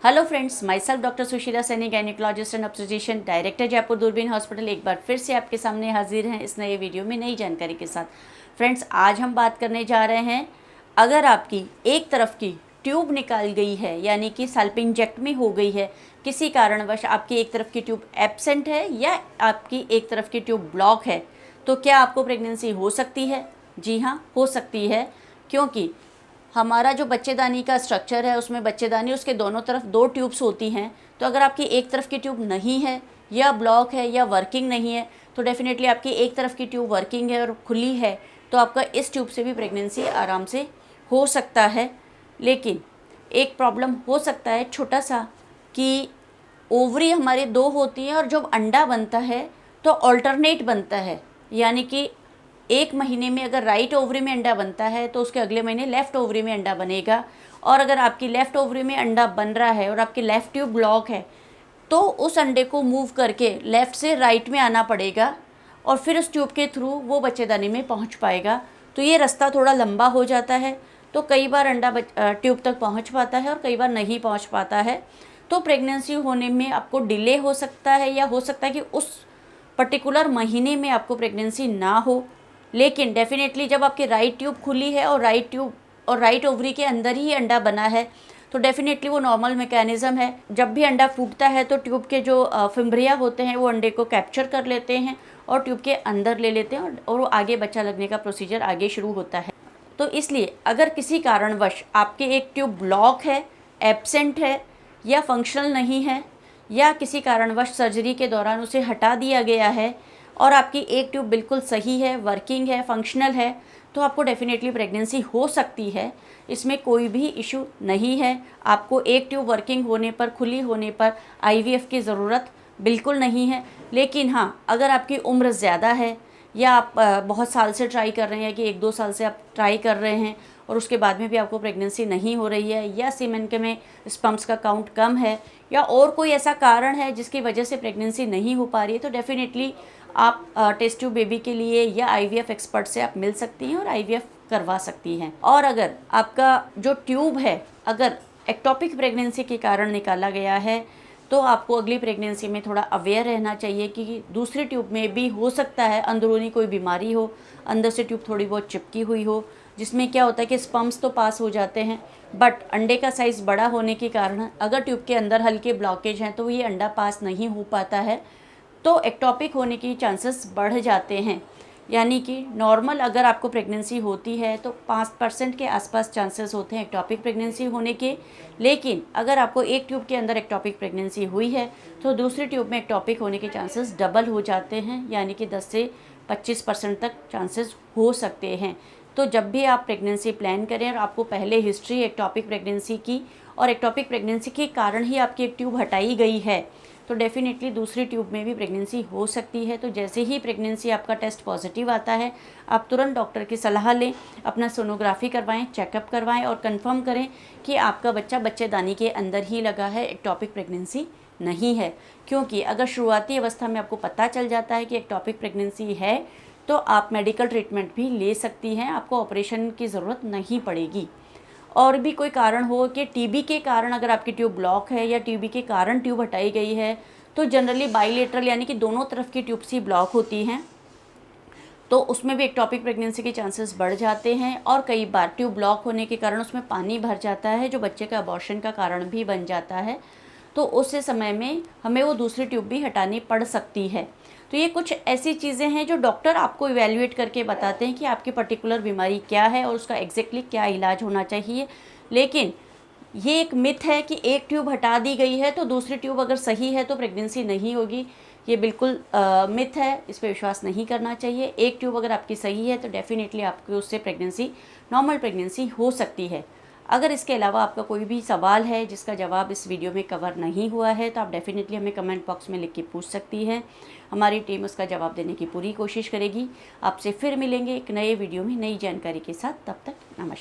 Hello friends, my self doctor Sushila Saini, gynaecologist and obstetrician, director Jaipur दूरबीन hospital, एक बार फिर से आपके सामने हाजिर हैं इस नए वीडियो में नई जानकारी के साथ। फ्रेंड्स, आज हम बात करने जा रहे हैं, अगर आपकी एक तरफ की ट्यूब निकाल गई है यानी कि सल्पिंजेक्टमी हो गई है, किसी कारणवश आपकी एक तरफ की ट्यूब एब्सेंट है या आपकी एक तरफ की ट्यूब ब्लॉक है, तो क्या आपको प्रेगनेंसी हो सकती है? जी हाँ, हो सकती है, क्योंकि हमारा जो बच्चेदानी का स्ट्रक्चर है उसमें बच्चेदानी उसके दोनों तरफ दो ट्यूब्स होती हैं। तो अगर आपकी एक तरफ की ट्यूब नहीं है या ब्लॉक है या वर्किंग नहीं है, तो डेफिनेटली आपकी एक तरफ की ट्यूब वर्किंग है और खुली है, तो आपका इस ट्यूब से भी प्रेगनेंसी आराम से हो सकता है। लेकिन एक प्रॉब्लम हो सकता है छोटा सा, कि ओवरी हमारे दो होती हैं और जब अंडा बनता है तो ऑल्टरनेट बनता है, यानी कि एक महीने में अगर राइट ओवरी में अंडा बनता है तो उसके अगले महीने लेफ़्ट ओवरी में अंडा बनेगा। और अगर आपकी लेफ़्ट ओवरी में अंडा बन रहा है और आपकी लेफ़्ट ट्यूब ब्लॉक है, तो उस अंडे को मूव करके लेफ़्ट से राइट में आना पड़ेगा और फिर उस ट्यूब के थ्रू वो बच्चेदानी में पहुंच पाएगा। तो ये रास्ता थोड़ा लंबा हो जाता है, तो कई बार अंडा ट्यूब तक पहुंच पाता है और कई बार नहीं पहुंच पाता है। तो प्रेगनेंसी होने में आपको डिले हो सकता है, या हो सकता है कि उस पर्टिकुलर महीने में आपको प्रेगनेंसी ना हो। लेकिन डेफिनेटली जब आपकी राइट ट्यूब खुली है और राइट ट्यूब और राइट ओवरी के अंदर ही अंडा बना है, तो डेफिनेटली वो नॉर्मल मैकेनिज़्म है। जब भी अंडा फूटता है तो ट्यूब के जो फिम्ब्रिया होते हैं वो अंडे को कैप्चर कर लेते हैं और ट्यूब के अंदर ले लेते हैं और वो आगे बच्चा लगने का प्रोसीजर आगे शुरू होता है। तो इसलिए अगर किसी कारणवश आपके एक ट्यूब ब्लॉक है, एब्सेंट है या फंक्शनल नहीं है, या किसी कारणवश सर्जरी के दौरान उसे हटा दिया गया है और आपकी एक ट्यूब बिल्कुल सही है, वर्किंग है, फंक्शनल है, तो आपको डेफिनेटली प्रेगनेंसी हो सकती है। इसमें कोई भी इशू नहीं है। आपको एक ट्यूब वर्किंग होने पर, खुली होने पर आईवीएफ की ज़रूरत बिल्कुल नहीं है। लेकिन हाँ, अगर आपकी उम्र ज़्यादा है या आप बहुत साल से ट्राई कर रहे हैं, कि 1-2 साल से आप ट्राई कर रहे हैं और उसके बाद में भी आपको प्रेगनेंसी नहीं हो रही है, या सीमेन के में स्पर्म्स का काउंट कम है, या और कोई ऐसा कारण है जिसकी वजह से प्रेगनेंसी नहीं हो पा रही है, तो डेफिनेटली आप टेस्ट ट्यूब बेबी के लिए या आईवीएफ एक्सपर्ट से आप मिल सकती हैं और आईवीएफ करवा सकती हैं। और अगर आपका जो ट्यूब है अगर एक्टोपिक प्रेगनेंसी के कारण निकाला गया है, तो आपको अगली प्रेगनेंसी में थोड़ा अवेयर रहना चाहिए कि दूसरी ट्यूब में भी हो सकता है अंदरूनी कोई बीमारी हो, अंदर से ट्यूब थोड़ी बहुत चिपकी हुई हो, जिसमें क्या होता है कि स्पर्म्स तो पास हो जाते हैं, बट अंडे का साइज़ बड़ा होने के कारण अगर ट्यूब के अंदर हल्के ब्लॉकेज हैं तो ये अंडा पास नहीं हो पाता है, तो एक्टोपिक होने की चांसेस बढ़ जाते हैं। यानी कि नॉर्मल अगर आपको प्रेगनेंसी होती है तो 5% के आसपास चांसेस होते हैं एक्टोपिक प्रेगनेंसी होने के। लेकिन अगर आपको एक ट्यूब के अंदर एक्टोपिक प्रेगनेंसी हुई है तो दूसरी ट्यूब में एक्टोपिक होने के चांसेस डबल हो जाते हैं, यानी कि 10 से 25% तक चांसेस हो सकते हैं। तो जब भी आप प्रेगनेंसी प्लान करें और आपको पहले हिस्ट्री एक्टोपिक प्रेगनेंसी की और एक्टोपिक प्रेगनेंसी के कारण ही आपकी एक ट्यूब हटाई गई है, तो डेफिनेटली दूसरी ट्यूब में भी प्रेगनेंसी हो सकती है। तो जैसे ही प्रेगनेंसी आपका टेस्ट पॉजिटिव आता है, आप तुरंत डॉक्टर की सलाह लें, अपना सोनोग्राफी करवाएं, चेकअप करवाएं और कंफर्म करें कि आपका बच्चा बच्चेदानी के अंदर ही लगा है, एक्टोपिक प्रेगनेंसी नहीं है। क्योंकि अगर शुरुआती अवस्था में आपको पता चल जाता है कि एक्टोपिक प्रेगनेंसी है, तो आप मेडिकल ट्रीटमेंट भी ले सकती हैं, आपको ऑपरेशन की ज़रूरत नहीं पड़ेगी। और भी कोई कारण हो कि टीबी के कारण अगर आपकी ट्यूब ब्लॉक है या टीबी के कारण ट्यूब हटाई गई है, तो जनरली बाइलेटरल यानी कि दोनों तरफ की ट्यूब्स ही ब्लॉक होती हैं, तो उसमें भी एक्टोपिक प्रेगनेंसी के चांसेस बढ़ जाते हैं। और कई बार ट्यूब ब्लॉक होने के कारण उसमें पानी भर जाता है, जो बच्चे का अबॉर्शन का कारण भी बन जाता है, तो उस समय में हमें वो दूसरी ट्यूब भी हटानी पड़ सकती है। तो ये कुछ ऐसी चीज़ें हैं जो डॉक्टर आपको इवैल्यूएट करके बताते हैं कि आपकी पर्टिकुलर बीमारी क्या है और उसका एग्जैक्टली क्या इलाज होना चाहिए। लेकिन ये एक मिथ है कि एक ट्यूब हटा दी गई है तो दूसरी ट्यूब अगर सही है तो प्रेगनेंसी नहीं होगी। ये बिल्कुल मिथ है, इस पर विश्वास नहीं करना चाहिए। एक ट्यूब अगर आपकी सही है तो डेफिनेटली आपकी उससे प्रेगनेंसी, नॉर्मल प्रेगनेंसी हो सकती है। अगर इसके अलावा आपका कोई भी सवाल है जिसका जवाब इस वीडियो में कवर नहीं हुआ है, तो आप डेफिनेटली हमें कमेंट बॉक्स में लिख के पूछ सकती हैं। हमारी टीम उसका जवाब देने की पूरी कोशिश करेगी। आपसे फिर मिलेंगे एक नए वीडियो में नई जानकारी के साथ। तब तक नमस्कार।